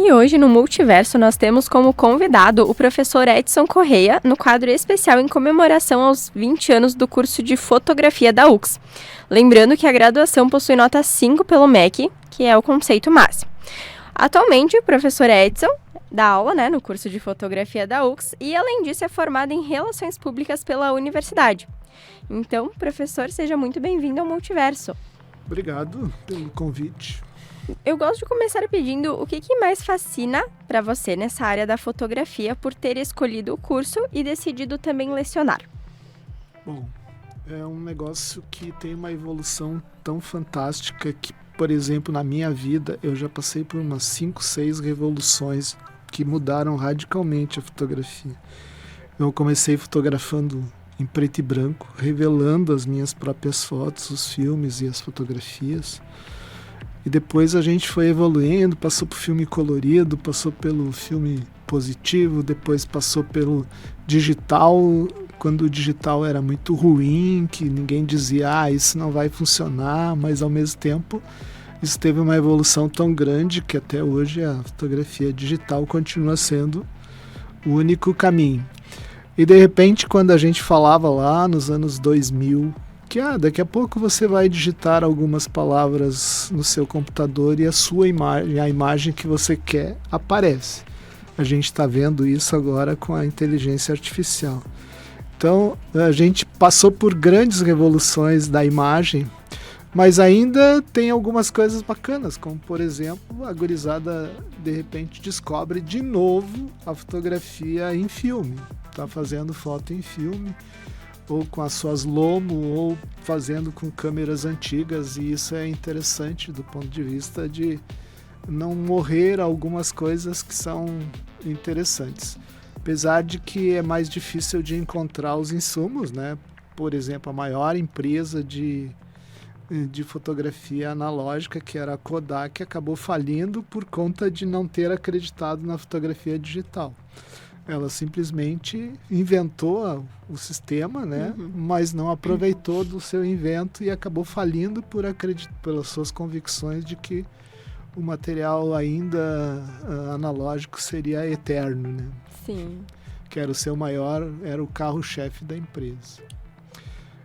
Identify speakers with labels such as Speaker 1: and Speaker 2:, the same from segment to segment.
Speaker 1: E hoje no Multiverso nós temos como convidado o professor Edson Correia, no quadro especial em comemoração aos 20 anos do curso de fotografia da UX. Lembrando que a graduação possui nota 5 pelo MEC, que é o conceito máximo. Atualmente, o professor Edson dá aula no curso de fotografia da UX e, além disso, é formado em Relações Públicas pela universidade. Então, professor, seja muito bem-vindo ao Multiverso.
Speaker 2: Obrigado pelo convite.
Speaker 1: Eu gosto de começar pedindo o que mais fascina para você nessa área da fotografia por ter escolhido o curso e decidido também lecionar.
Speaker 2: Bom, é um negócio que tem uma evolução tão fantástica que, por exemplo, na minha vida, eu já passei por umas 5, 6 revoluções que mudaram radicalmente a fotografia. Eu comecei fotografando em preto e branco, revelando as minhas próprias fotos, os filmes e as fotografias. E depois a gente foi evoluindo, passou por filme colorido, passou pelo filme positivo, depois passou pelo digital, quando o digital era muito ruim, que ninguém dizia, isso não vai funcionar, mas ao mesmo tempo isso teve uma evolução tão grande que até hoje a fotografia digital continua sendo o único caminho. E de repente, quando a gente falava lá nos anos 2000, que daqui a pouco você vai digitar algumas palavras no seu computador e a sua imagem, a imagem que você quer, aparece. A gente está vendo isso agora com a inteligência artificial. Então, a gente passou por grandes revoluções da imagem, mas ainda tem algumas coisas bacanas, como, por exemplo, a gurizada, de repente, descobre de novo a fotografia em filme. Está fazendo foto em filme, ou com as suas Lomo, ou fazendo com câmeras antigas, e isso é interessante do ponto de vista de não morrer algumas coisas que são interessantes. Apesar de que é mais difícil de encontrar os insumos, né? Por exemplo, a maior empresa de fotografia analógica, que era a Kodak, acabou falindo por conta de não ter acreditado na fotografia digital. Ela simplesmente inventou o sistema, né? Mas não aproveitou do seu invento e acabou falindo pelas suas convicções de que o material ainda analógico seria eterno, né?
Speaker 1: Sim.
Speaker 2: Que era o seu maior, era o carro-chefe da empresa.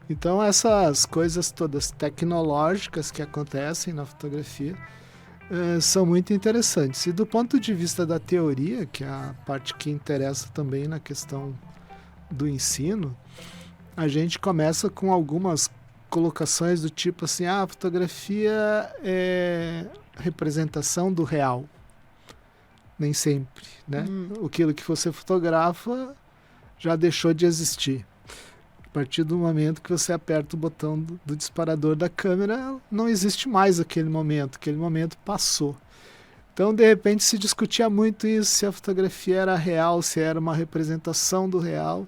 Speaker 2: Então essas coisas todas tecnológicas que acontecem na fotografia são muito interessantes. E do ponto de vista da teoria, que é a parte que interessa também na questão do ensino, a gente começa com algumas colocações do tipo assim, a fotografia é representação do real. Nem sempre, né? Aquilo que você fotografa já deixou de existir. A partir do momento que você aperta o botão do disparador da câmera, não existe mais aquele momento passou. Então, de repente, se discutia muito isso, se a fotografia era real, se era uma representação do real.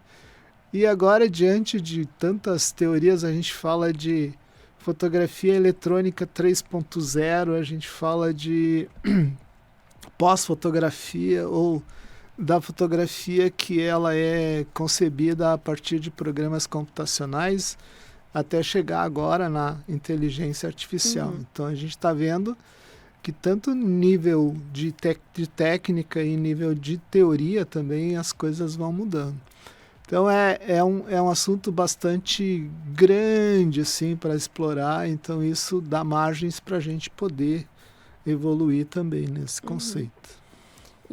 Speaker 2: E agora, diante de tantas teorias, a gente fala de fotografia eletrônica 3.0, a gente fala de pós-fotografia ou da fotografia que ela é concebida a partir de programas computacionais até chegar agora na inteligência artificial. Então a gente está vendo que tanto nível de técnica e nível de teoria também as coisas vão mudando. Então é um assunto bastante grande assim, para explorar, então isso dá margens para a gente poder evoluir também nesse conceito.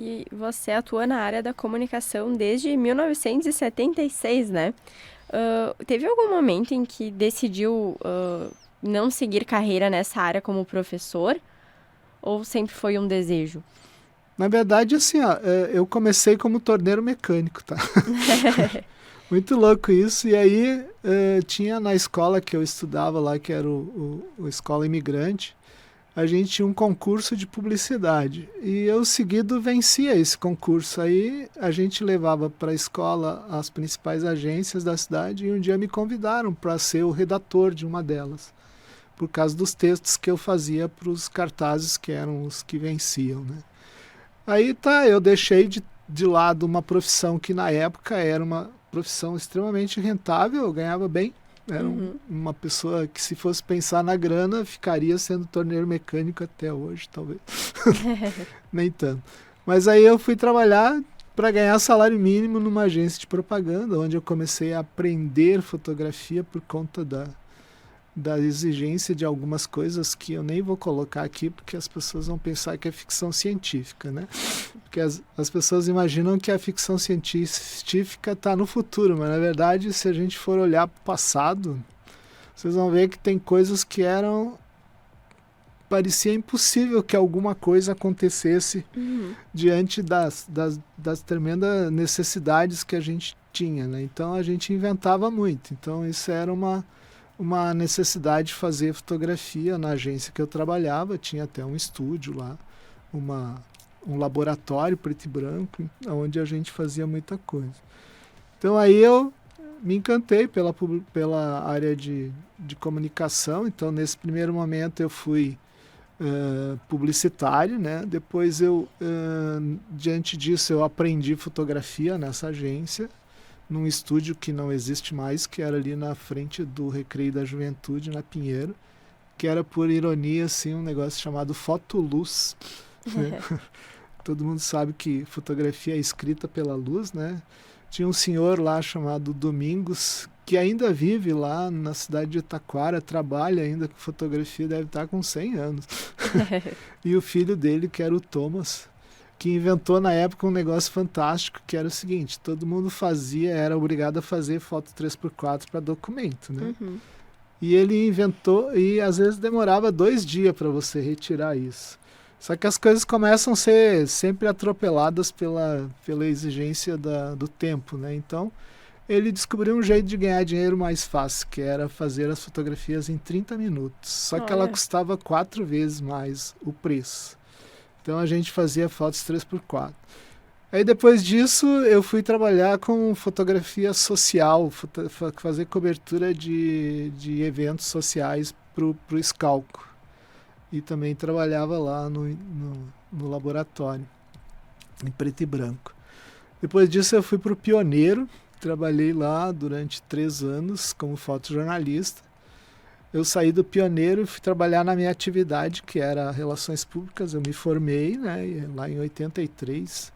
Speaker 1: E você atua na área da comunicação desde 1976, né? Teve algum momento em que decidiu não seguir carreira nessa área como professor? Ou sempre foi um desejo?
Speaker 2: Na verdade, assim, eu comecei como torneiro mecânico, tá? Muito louco isso. E aí tinha na escola que eu estudava lá, que era a Escola Imigrante, a gente tinha um concurso de publicidade e eu seguido vencia esse concurso. Aí a gente levava para a escola as principais agências da cidade e um dia me convidaram para ser o redator de uma delas, por causa dos textos que eu fazia para os cartazes que eram os que venciam, né? Aí eu deixei de lado uma profissão que na época era uma profissão extremamente rentável, eu ganhava bem. Era uma pessoa que, se fosse pensar na grana, ficaria sendo torneiro mecânico até hoje, talvez. Nem tanto. Mas aí eu fui trabalhar para ganhar salário mínimo numa agência de propaganda, onde eu comecei a aprender fotografia por conta da exigência de algumas coisas que eu nem vou colocar aqui, porque as pessoas vão pensar que é ficção científica, né? Porque as pessoas imaginam que a ficção científica está no futuro, mas na verdade, se a gente for olhar para o passado, vocês vão ver que tem coisas que parecia impossível que alguma coisa acontecesse diante das tremendas necessidades que a gente tinha, né? Então a gente inventava muito. Então isso era uma necessidade de fazer fotografia na agência que eu trabalhava. Tinha até um estúdio lá, um laboratório preto e branco, onde a gente fazia muita coisa. Então aí eu me encantei pela área de comunicação. Então nesse primeiro momento eu fui publicitário, né? Depois diante disso eu aprendi fotografia nessa agência, num estúdio que não existe mais, que era ali na frente do Recreio da Juventude, na Pinheiro, que era, por ironia, assim, um negócio chamado Fotoluz. Né? Todo mundo sabe que fotografia é escrita pela luz, né? Tinha um senhor lá chamado Domingos, que ainda vive lá na cidade de Taquara, trabalha ainda com fotografia, deve estar com 100 anos. E o filho dele, que era o Thomas, que inventou na época um negócio fantástico, que era o seguinte: todo mundo era obrigado a fazer foto 3x4 para documento, né? E ele inventou, e às vezes demorava 2 dias para você retirar isso. Só que as coisas começam a ser sempre atropeladas pela exigência do tempo, né? Então, ele descobriu um jeito de ganhar dinheiro mais fácil, que era fazer as fotografias em 30 minutos. Só que ela custava 4 vezes mais o preço. Então, a gente fazia fotos 3x4. Aí, depois disso, eu fui trabalhar com fotografia social, fazer cobertura de eventos sociais para o Scalco. E também trabalhava lá no laboratório, em preto e branco. Depois disso eu fui para o Pioneiro, trabalhei lá durante 3 anos como fotojornalista. Eu saí do Pioneiro e fui trabalhar na minha atividade, que era Relações Públicas. Eu me formei, né, lá em 83.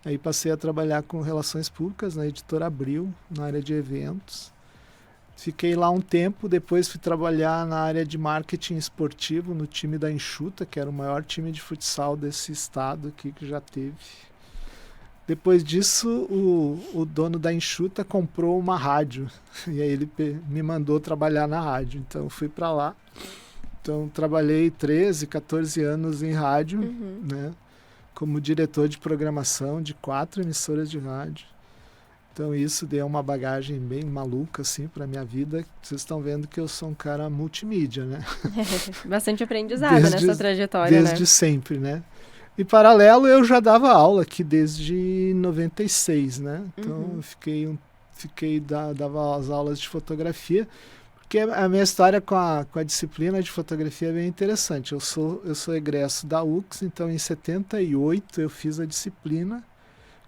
Speaker 2: Aí passei a trabalhar com Relações Públicas na Editora Abril, na área de eventos. Fiquei lá um tempo, depois fui trabalhar na área de marketing esportivo, no time da Enxuta, que era o maior time de futsal desse estado aqui que já teve. Depois disso, o dono da Enxuta comprou uma rádio, e aí ele me mandou trabalhar na rádio, então eu fui para lá. Então trabalhei 13, 14 anos em rádio, né, como diretor de programação de 4 emissoras de rádio. Então isso deu uma bagagem bem maluca assim para minha vida. Vocês estão vendo que eu sou um cara multimídia, né?
Speaker 1: Bastante aprendizado nessa trajetória,
Speaker 2: desde sempre, né? E paralelo eu já dava aula aqui desde 96, né? Então eu dava as aulas de fotografia, porque a minha história com a disciplina de fotografia é bem interessante. Eu sou egresso da UX, então em 78 eu fiz a disciplina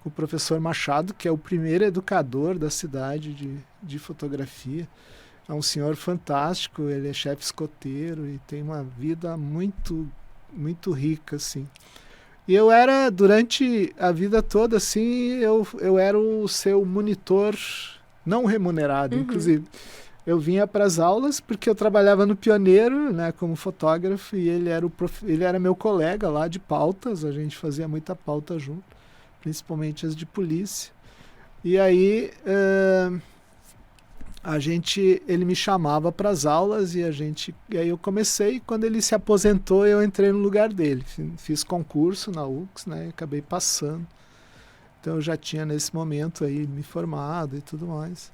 Speaker 2: com o professor Machado, que é o primeiro educador da cidade de fotografia. É um senhor fantástico, ele é chefe escoteiro e tem uma vida muito, muito rica, assim. E eu era, durante a vida toda, assim, eu era o seu monitor não remunerado, inclusive. Eu vinha para as aulas porque eu trabalhava no Pioneiro, né, como fotógrafo, e ele era meu colega lá de pautas, a gente fazia muita pauta junto, principalmente as de polícia. E aí ele me chamava para as aulas e aí eu comecei. Quando ele se aposentou, eu entrei no lugar dele. Fiz concurso na UX, né, e acabei passando. Então eu já tinha nesse momento aí me formado e tudo mais.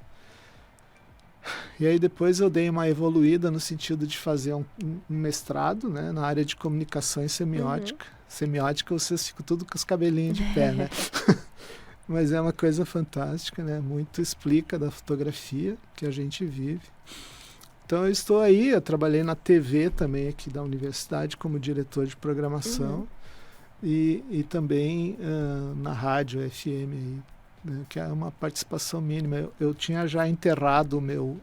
Speaker 2: E aí depois eu dei uma evoluída no sentido de fazer um mestrado, né, na área de comunicação e semiótica. Semiótica, vocês ficam tudo com os cabelinhos de pé, né? Mas é uma coisa fantástica, né? Muito explica da fotografia que a gente vive. Então eu estou aí, eu trabalhei na TV também aqui da universidade como diretor de programação e também na rádio FM aí, né? Que é uma participação mínima. Eu tinha já enterrado o meu...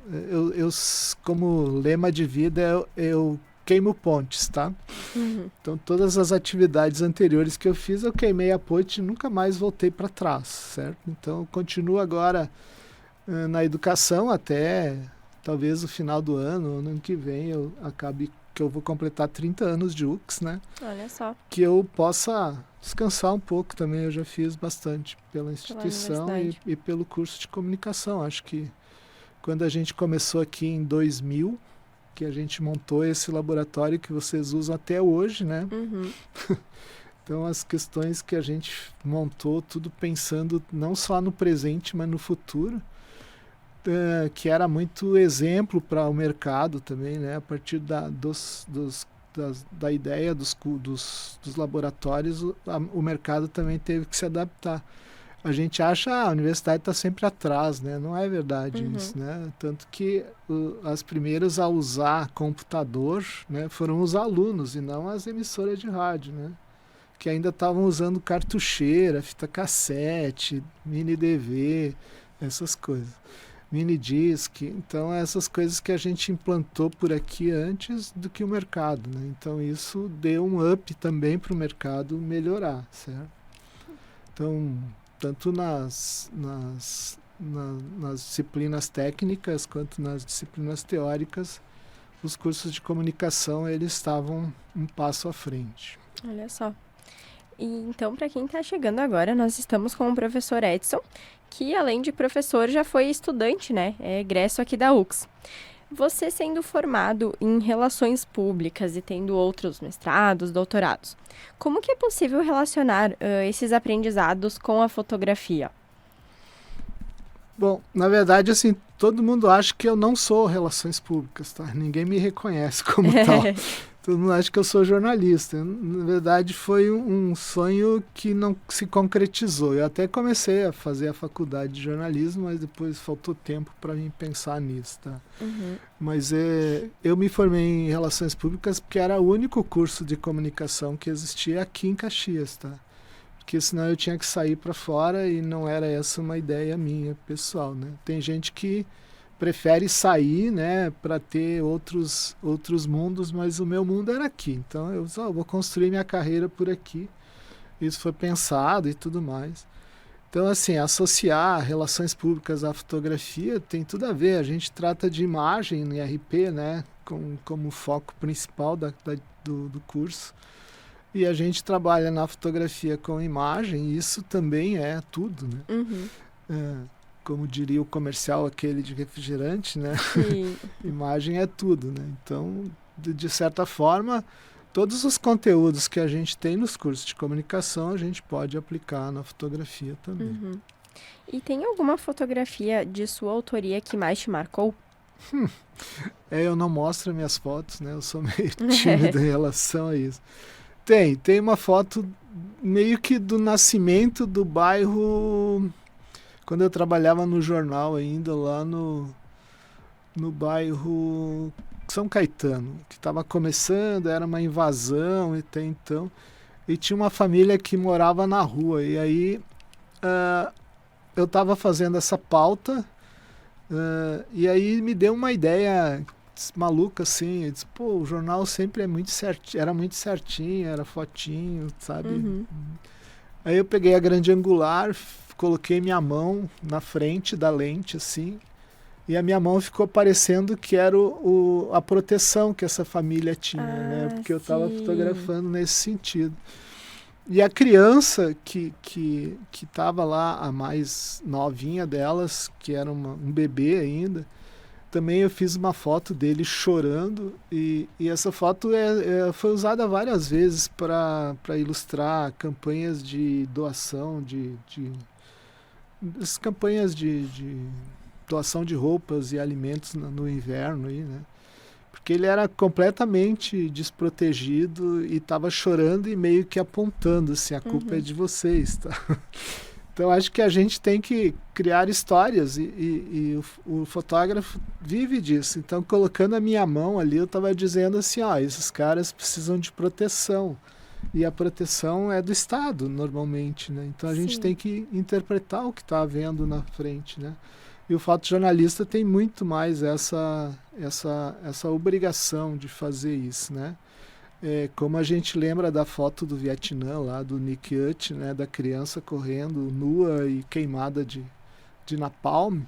Speaker 2: como lema de vida, eu queimo pontes, tá?
Speaker 1: Uhum.
Speaker 2: Então, todas as atividades anteriores que eu fiz, eu queimei a ponte e nunca mais voltei para trás, certo? Então, eu continuo agora na educação até talvez o final do ano que vem, eu acabe que eu vou completar 30 anos de UX, né?
Speaker 1: Olha só.
Speaker 2: Que eu possa descansar um pouco também. Eu já fiz bastante pela instituição
Speaker 1: universidade.
Speaker 2: e pelo curso de comunicação. Acho que quando a gente começou aqui em 2000, que a gente montou esse laboratório que vocês usam até hoje, né?
Speaker 1: Uhum.
Speaker 2: Então, as questões que a gente montou, tudo pensando não só no presente, mas no futuro, que era muito exemplo para o mercado também, né? A partir da ideia dos laboratórios, o mercado também teve que se adaptar. A gente acha que a universidade está sempre atrás, né? Não é verdade isso, né? Tanto que as primeiras a usar computador, né, foram os alunos e não as emissoras de rádio, né? Que ainda estavam usando cartucheira, fita cassete, mini DV, essas coisas. Mini disc, então essas coisas que a gente implantou por aqui antes do que o mercado, né? Então isso deu um up também para o mercado melhorar, certo? Então, tanto nas disciplinas técnicas quanto nas disciplinas teóricas, os cursos de comunicação eles estavam um passo à frente.
Speaker 1: Olha só. E então, para quem está chegando agora, nós estamos com o professor Edson, que além de professor já foi estudante, né? É egresso aqui da UX. Você sendo formado em relações públicas e tendo outros mestrados, doutorados, como que é possível relacionar esses aprendizados com a fotografia?
Speaker 2: Bom, na verdade, assim, todo mundo acha que eu não sou relações públicas, tá? Ninguém me reconhece como tal. Todo mundo acha que eu sou jornalista. Na verdade, foi um sonho que não se concretizou. Eu até comecei a fazer a faculdade de jornalismo, mas depois faltou tempo para mim pensar nisso, tá?
Speaker 1: Uhum.
Speaker 2: Mas eu me formei em Relações Públicas porque era o único curso de comunicação que existia aqui em Caxias, tá? Porque senão eu tinha que sair para fora e não era essa uma ideia minha, pessoal, né? Tem gente que prefere sair, né, para ter outros mundos, mas o meu mundo era aqui. Então eu vou construir minha carreira por aqui. Isso foi pensado e tudo mais. Então, assim, associar relações públicas à fotografia tem tudo a ver. A gente trata de imagem no IRP, né, como foco principal do curso. E a gente trabalha na fotografia com imagem, e isso também é tudo, né?
Speaker 1: Uhum.
Speaker 2: Como diria o comercial aquele de refrigerante, né?
Speaker 1: Sim.
Speaker 2: Imagem é tudo, né? Então, de certa forma, todos os conteúdos que a gente tem nos cursos de comunicação, a gente pode aplicar na fotografia também.
Speaker 1: Uhum. E tem alguma fotografia de sua autoria que mais te marcou?
Speaker 2: Eu não mostro minhas fotos, né? Eu sou meio tímido em relação a isso. Tem uma foto meio que do nascimento do bairro, quando eu trabalhava no jornal ainda, lá no bairro São Caetano, que estava começando, era uma invasão até então, e tinha uma família que morava na rua, e aí eu estava fazendo essa pauta, e aí me deu uma ideia maluca assim, eu disse, pô, o jornal sempre era muito certinho, era fotinho, sabe?
Speaker 1: Uhum.
Speaker 2: Aí eu peguei a grande angular, coloquei minha mão na frente da lente assim, e a minha mão ficou parecendo que era a proteção que essa família tinha, né? Porque eu estava fotografando nesse sentido. E a criança que estava lá, a mais novinha delas, que era um bebê ainda, também eu fiz uma foto dele chorando, e essa foto foi usada várias vezes para ilustrar campanhas de doação, as campanhas de doação de roupas e alimentos no inverno, aí, né? Porque ele era completamente desprotegido e estava chorando e meio que apontando assim, a culpa é de vocês, tá? Então acho que a gente tem que criar histórias e o fotógrafo vive disso. Então, colocando a minha mão ali, eu estava dizendo assim, esses caras precisam de proteção. E a proteção é do Estado, normalmente, né? Então a gente tem que interpretar o que está havendo na frente, né? E o fotojornalista tem muito mais essa obrigação de fazer isso, né? Como a gente lembra da foto do Vietnã, lá do Nick Ut, né? Da criança correndo nua e queimada de napalm,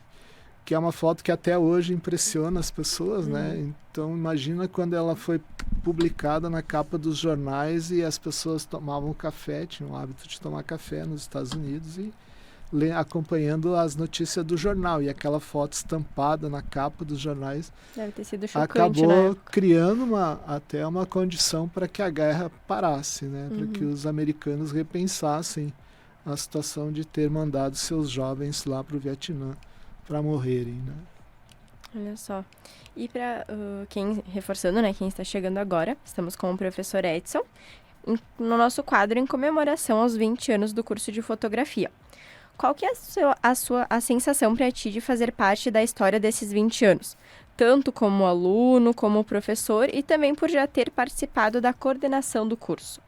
Speaker 2: que é uma foto que até hoje impressiona as pessoas, né? Então imagina quando ela foi publicada na capa dos jornais e as pessoas tomavam café, tinham o hábito de tomar café nos Estados Unidos e acompanhando as notícias do jornal, e aquela foto estampada na capa dos jornais
Speaker 1: deve ter sido chocante,
Speaker 2: acabou
Speaker 1: né?
Speaker 2: criando até uma condição para que a guerra parasse, né? Para que os americanos repensassem a situação de ter mandado seus jovens lá para o Vietnã para morrerem, né?
Speaker 1: Olha só. E para reforçando, né, quem está chegando agora, estamos com o professor Edson no nosso quadro em comemoração aos 20 anos do curso de fotografia. Qual que é a sensação para ti de fazer parte da história desses 20 anos? Tanto como aluno, como professor e também por já ter participado da coordenação do curso.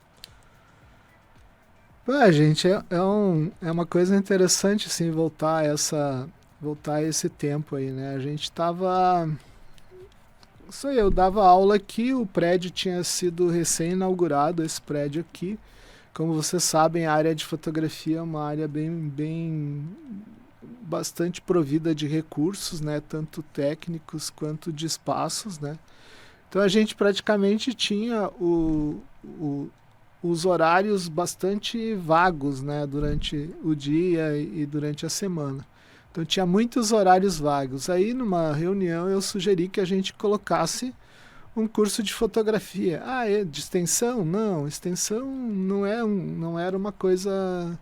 Speaker 2: Gente, é uma coisa interessante, assim, voltar a esse tempo aí, né? A gente eu dava aula aqui, o prédio tinha sido recém-inaugurado, esse prédio aqui. Como vocês sabem, a área de fotografia é uma área bastante provida de recursos, né? Tanto técnicos quanto de espaços, né? Então a gente praticamente tinha os horários bastante vagos, né? Durante o dia e durante a semana. Então tinha muitos horários vagos. Aí numa reunião eu sugeri que a gente colocasse um curso de fotografia. De extensão? Não, extensão não era uma coisa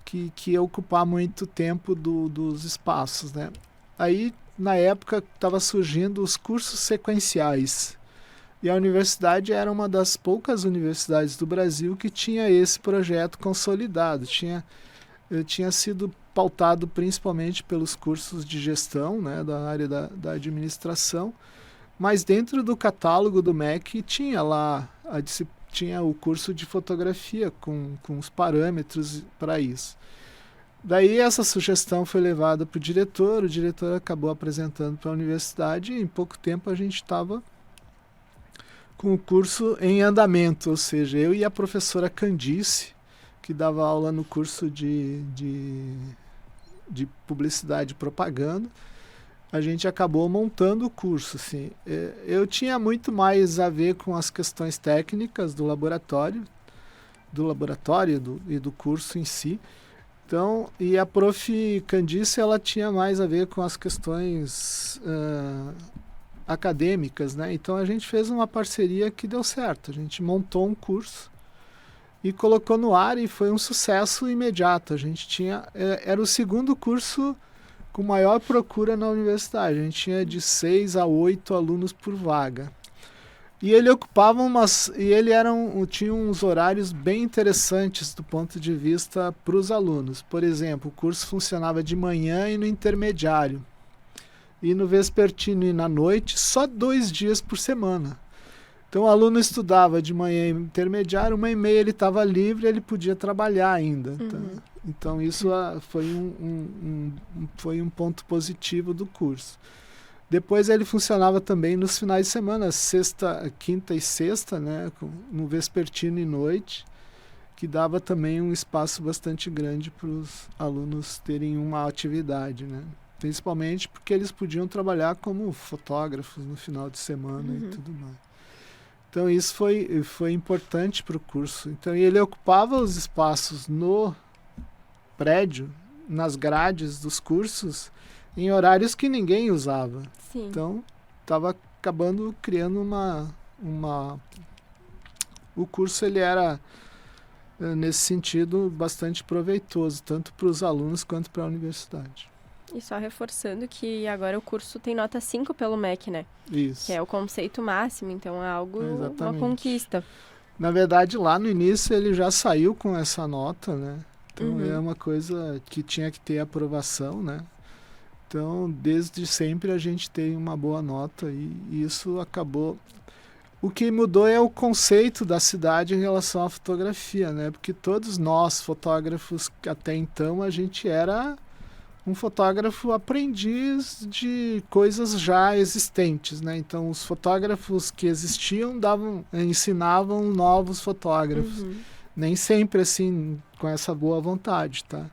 Speaker 2: que ia ocupar muito tempo dos espaços, né? Aí, na época, estava surgindo os cursos sequenciais. E a universidade era uma das poucas universidades do Brasil que tinha esse projeto consolidado. Tinha sido pautado principalmente pelos cursos de gestão, né, da área da administração. Mas dentro do catálogo do MEC tinha lá tinha o curso de fotografia com os parâmetros para isso. Daí essa sugestão foi levada para o diretor acabou apresentando para a universidade e em pouco tempo a gente estava com o curso em andamento, ou seja, eu e a professora Candice, que dava aula no curso de publicidade e propaganda, a gente acabou montando o curso. Assim. Eu tinha muito mais a ver com as questões técnicas do laboratório e do curso em si. Então, e a prof. Candice, ela tinha mais a ver com as questões acadêmicas, né? Então a gente fez uma parceria que deu certo. A gente montou um curso e colocou no ar e foi um sucesso imediato. A gente era o segundo curso com maior procura na universidade. A gente tinha de 6 a 8 alunos por vaga. E ele ocupava tinha uns horários bem interessantes do ponto de vista para os alunos. Por exemplo, o curso funcionava de manhã e no intermediário. E no vespertino e na noite, só 2 dias por semana. Então o aluno estudava de manhã e intermediário, 1h30 ele estava livre, ele podia trabalhar ainda. Então isso foi um ponto positivo do curso. Depois ele funcionava também nos finais de semana, quinta e sexta, né, no vespertino e noite, que dava também um espaço bastante grande para os alunos terem uma atividade, né? Principalmente porque eles podiam trabalhar como fotógrafos no final de semana e tudo mais. Então isso foi importante para o curso. Então ele ocupava os espaços no prédio, nas grades dos cursos, em horários que ninguém usava.
Speaker 1: Sim.
Speaker 2: Então estava acabando criando o curso ele era, nesse sentido, bastante proveitoso, tanto para os alunos quanto para a universidade.
Speaker 1: E só reforçando que agora o curso tem nota 5 pelo MEC, né?
Speaker 2: Isso.
Speaker 1: Que é o conceito máximo, então é algo,
Speaker 2: Exatamente.
Speaker 1: uma conquista.
Speaker 2: Na verdade, lá no início ele já saiu com essa nota, né? Então é uma coisa que tinha que ter aprovação, né? Então, desde sempre a gente tem uma boa nota e isso acabou. O que mudou é o conceito da cidade em relação à fotografia, né? Porque todos nós, fotógrafos, até então, a gente era um fotógrafo aprendiz de coisas já existentes, né? Então, os fotógrafos que existiam ensinavam novos fotógrafos. Nem sempre assim, com essa boa vontade, tá?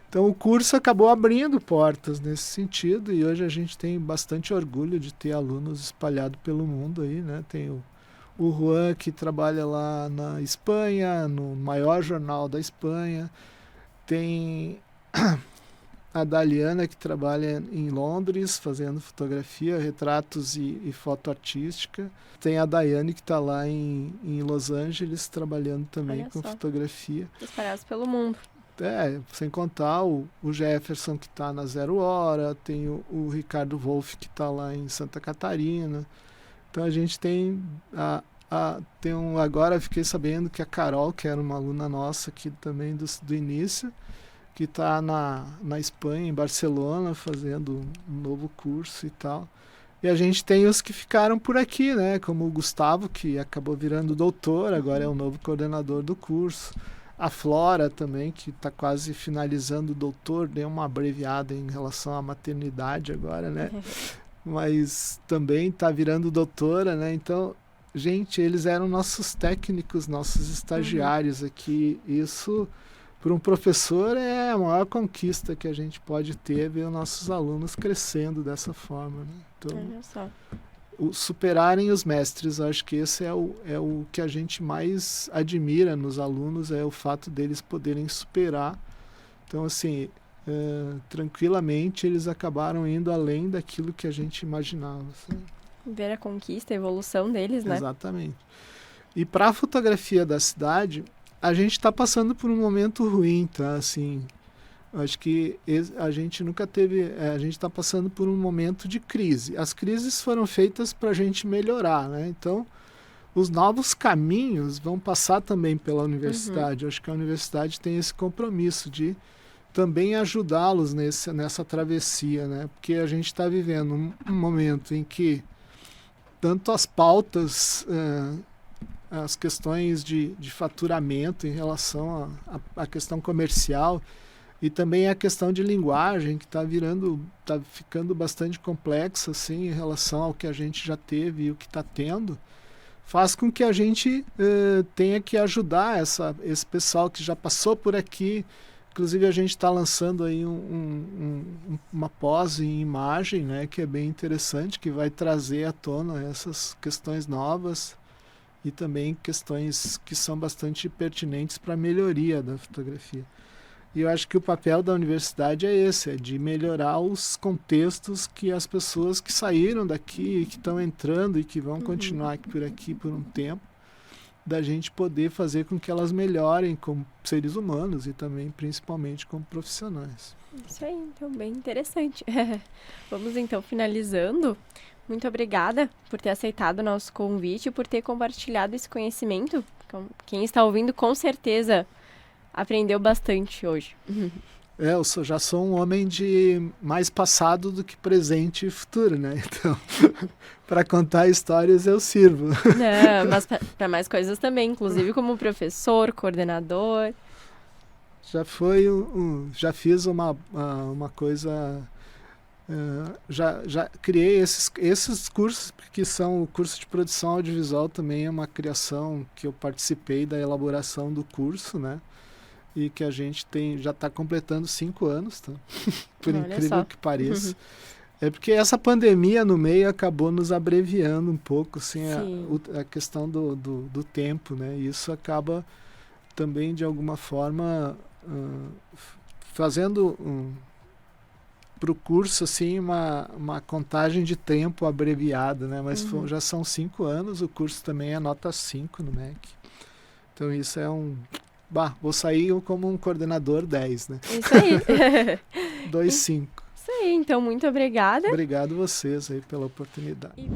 Speaker 2: Então, o curso acabou abrindo portas nesse sentido e hoje a gente tem bastante orgulho de ter alunos espalhados pelo mundo aí, né? Tem o Juan, que trabalha lá na Espanha, no maior jornal da Espanha. Tem a Daliana, que trabalha em Londres, fazendo fotografia, retratos e foto artística. Tem a Daiane, que está lá em Los Angeles, trabalhando também com fotografia.
Speaker 1: Espalhados pelo mundo.
Speaker 2: Sem contar o Jefferson, que está na Zero Hora, tem o Ricardo Wolff, que está lá em Santa Catarina. Então a gente tem agora fiquei sabendo que a Carol, que era uma aluna nossa aqui também do início, que está na Espanha, em Barcelona, fazendo um novo curso e tal. E a gente tem os que ficaram por aqui, né? Como o Gustavo, que acabou virando doutor, agora é o novo coordenador do curso. A Flora também, que está quase finalizando o doutor, deu uma abreviada em relação à maternidade agora, né? Mas também está virando doutora, né? Então, gente, eles eram nossos técnicos, nossos estagiários aqui. Isso, para um professor, é a maior conquista que a gente pode ter, ver os nossos alunos crescendo dessa forma, né? Então,
Speaker 1: olha só.
Speaker 2: Superarem os mestres, acho que esse é o que a gente mais admira nos alunos, é o fato deles poderem superar. Então, assim, tranquilamente eles acabaram indo além daquilo que a gente imaginava. Assim.
Speaker 1: Ver a conquista, a evolução deles, né?
Speaker 2: Exatamente. E para a fotografia da cidade, a gente está passando por um momento ruim, tá? Assim, acho que a gente nunca teve... a gente está passando por um momento de crise. As crises foram feitas para a gente melhorar, né? Então, os novos caminhos vão passar também pela universidade. Acho que a universidade tem esse compromisso de também ajudá-los nessa travessia, né? Porque a gente está vivendo um momento em que tanto as pautas... as questões de faturamento em relação à questão comercial e também a questão de linguagem, que está ficando bastante complexa assim, em relação ao que a gente já teve e o que está tendo, faz com que a gente tenha que ajudar esse pessoal que já passou por aqui. Inclusive a gente está lançando aí uma pós em imagem, né, que é bem interessante, que vai trazer à tona essas questões novas e também questões que são bastante pertinentes para a melhoria da fotografia. E eu acho que o papel da universidade é esse, é de melhorar os contextos que as pessoas que saíram daqui, que estão entrando e que vão continuar por aqui por um tempo, da gente poder fazer com que elas melhorem como seres humanos e também principalmente como profissionais.
Speaker 1: Isso aí, então bem interessante. Vamos então finalizando. Muito obrigada por ter aceitado o nosso convite e por ter compartilhado esse conhecimento. Quem está ouvindo, com certeza, aprendeu bastante hoje.
Speaker 2: Eu já sou um homem de mais passado do que presente e futuro, né? Então, para contar histórias eu sirvo.
Speaker 1: Não, mas para mais coisas também, inclusive como professor, coordenador.
Speaker 2: Já fiz uma coisa... já criei esses cursos, que são o curso de produção audiovisual, também é uma criação que eu participei da elaboração do curso, né? E que a gente já está completando 5 anos, tá? Por
Speaker 1: Olha
Speaker 2: incrível
Speaker 1: só.
Speaker 2: que pareça. É porque essa pandemia no meio acabou nos abreviando um pouco, assim, a questão do tempo, né? E isso acaba também, de alguma forma, fazendo para o curso assim, uma contagem de tempo abreviada, né? Mas já são 5 anos, o curso também é nota 5 no MEC. Então isso é vou sair como um coordenador 10, né?
Speaker 1: Isso aí.
Speaker 2: 2,5.
Speaker 1: Isso aí, então muito obrigada.
Speaker 2: Obrigado vocês aí pela oportunidade.